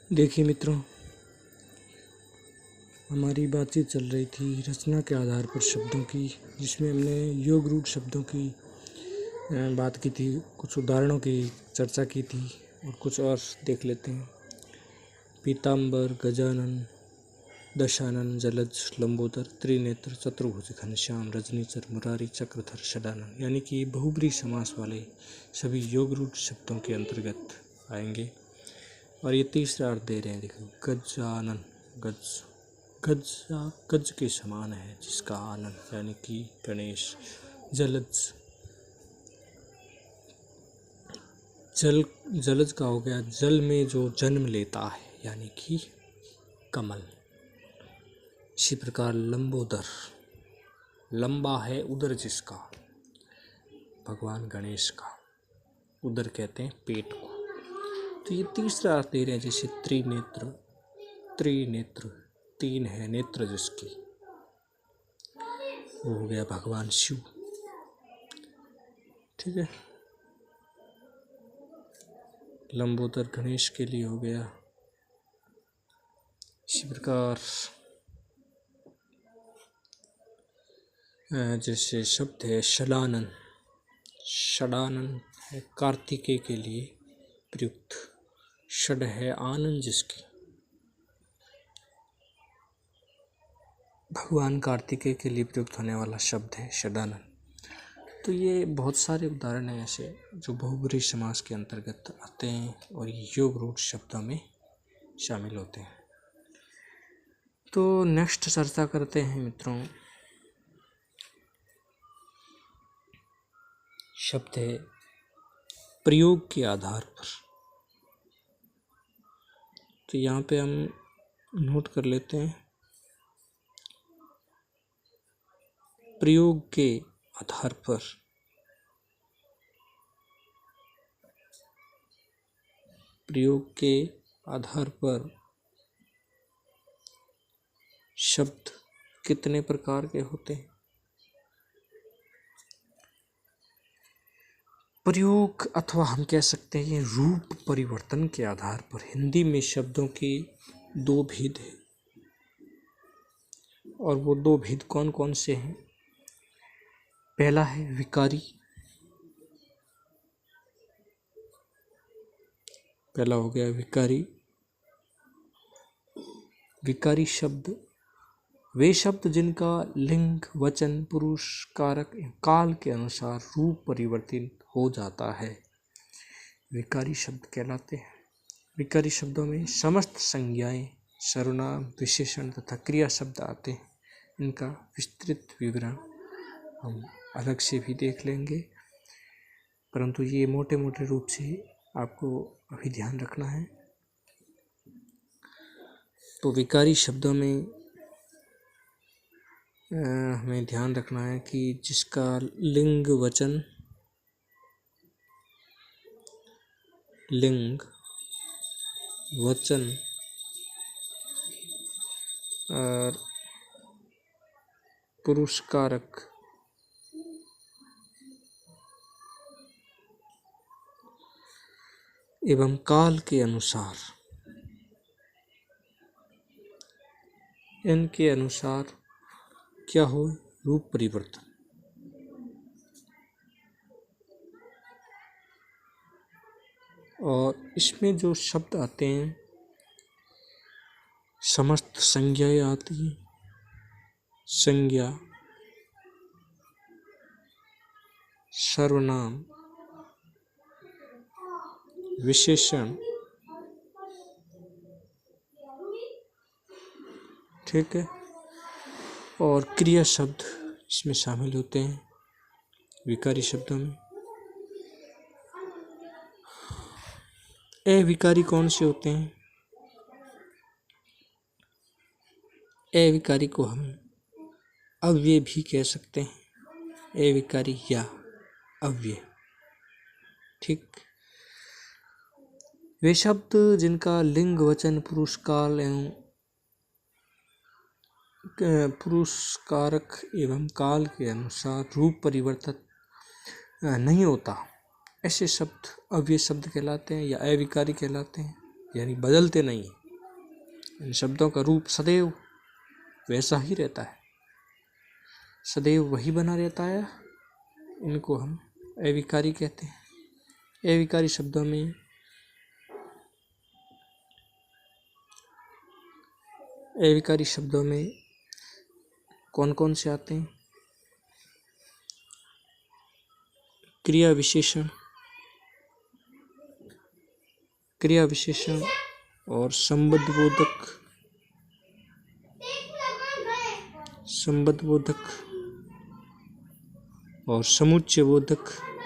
देखिए मित्रों, हमारी बातचीत चल रही थी रचना के आधार पर शब्दों की, जिसमें हमने योग रूढ़ शब्दों की बात की थी, कुछ उदाहरणों की चर्चा की थी और कुछ और देख लेते हैं। पीताम्बर, गजानन, दशानन, जलज, लंबोदर, त्रिनेत्र, चतुर्भुज, घनश्याम, रजनीचर, मुरारी, चक्रधर, षडानन, यानी कि बहुब्रीहि समास वाले सभी योग रूढ़ शब्दों के अंतर्गत आएंगे। और ये तीसरा अर्थ दे रहे हैं, देखो, गजानन, गज के समान है जिसका आनंद, यानी कि गणेश। जलज, जलज का हो गया जल में जो जन्म लेता है, यानी कि कमल। इसी प्रकार लंबोदर, लंबा है उदर जिसका, भगवान गणेश का। उदर कहते हैं पेट को। तो ये तीसरा अर्थ दे रहे हैं, जैसे त्रिनेत्र, तीन है नेत्र जिसकी, वो हो गया भगवान शिव। ठीक है, लंबोदर गणेश के लिए हो गया। इसी प्रकार जैसे शब्द है षडानन, षडानन है कार्तिकेय के लिए प्रयुक्त। षड है आनंद जिसकी, भगवान कार्तिकेय के लिए प्रयुक्त होने वाला शब्द है षडानन। तो ये बहुत सारे उदाहरण हैं ऐसे जो बहुब्रीहि समास के अंतर्गत आते हैं और योग रूढ़ शब्दों में शामिल होते हैं। तो नेक्स्ट चर्चा करते हैं मित्रों, शब्द है प्रयोग के आधार पर। तो यहाँ पे हम नोट कर लेते हैं, प्रयोग के आधार पर। प्रयोग के आधार पर शब्द कितने प्रकार के होते हैं? प्रयोग अथवा हम कह सकते हैं रूप परिवर्तन के आधार पर हिंदी में शब्दों की दो भेद है। और वो दो भेद कौन कौन से हैं? पहला है विकारी, पहला हो गया विकारी। विकारी शब्द वे शब्द जिनका लिंग, वचन, पुरुष, कारक काल के अनुसार रूप परिवर्तित हो जाता है, विकारी शब्द कहलाते हैं। विकारी शब्दों में समस्त संज्ञाएं, सर्वनाम, विशेषण तथा क्रिया शब्द आते हैं। इनका विस्तृत विवरण हम अलग से भी देख लेंगे, परंतु ये मोटे मोटे रूप से आपको अभी ध्यान रखना है। तो विकारी शब्दों में हमें ध्यान रखना है कि जिसका लिंग, वचन, और पुरुष कारक एवं काल के अनुसार, इनके अनुसार क्या हो? रूप परिवर्तन। और इसमें जो शब्द आते हैं, समस्त संज्ञाएं आती हैं। संज्ञा, सर्वनाम, विशेषण, ठीक है, और क्रिया शब्द इसमें शामिल होते हैं विकारी शब्दों में। अविकारी कौन से होते हैं? अविकारी को हम अव्यय भी कह सकते हैं, अविकारी या अव्यय। ठीक, वे शब्द जिनका लिंग, वचन, पुरुष, काल एवं पुरुष कारक एवं काल के अनुसार रूप परिवर्तित नहीं होता, ऐसे शब्द अव्यय शब्द कहलाते हैं या अविकारी कहलाते हैं, यानी बदलते नहीं। इन शब्दों का रूप सदैव वैसा ही रहता है, सदैव वही बना रहता है। इनको हम अविकारी कहते हैं। अविकारी शब्दों में कौन कौन से आते हैं? क्रिया विशेषण और संबद्ध बोधक और समुच्चय बोधक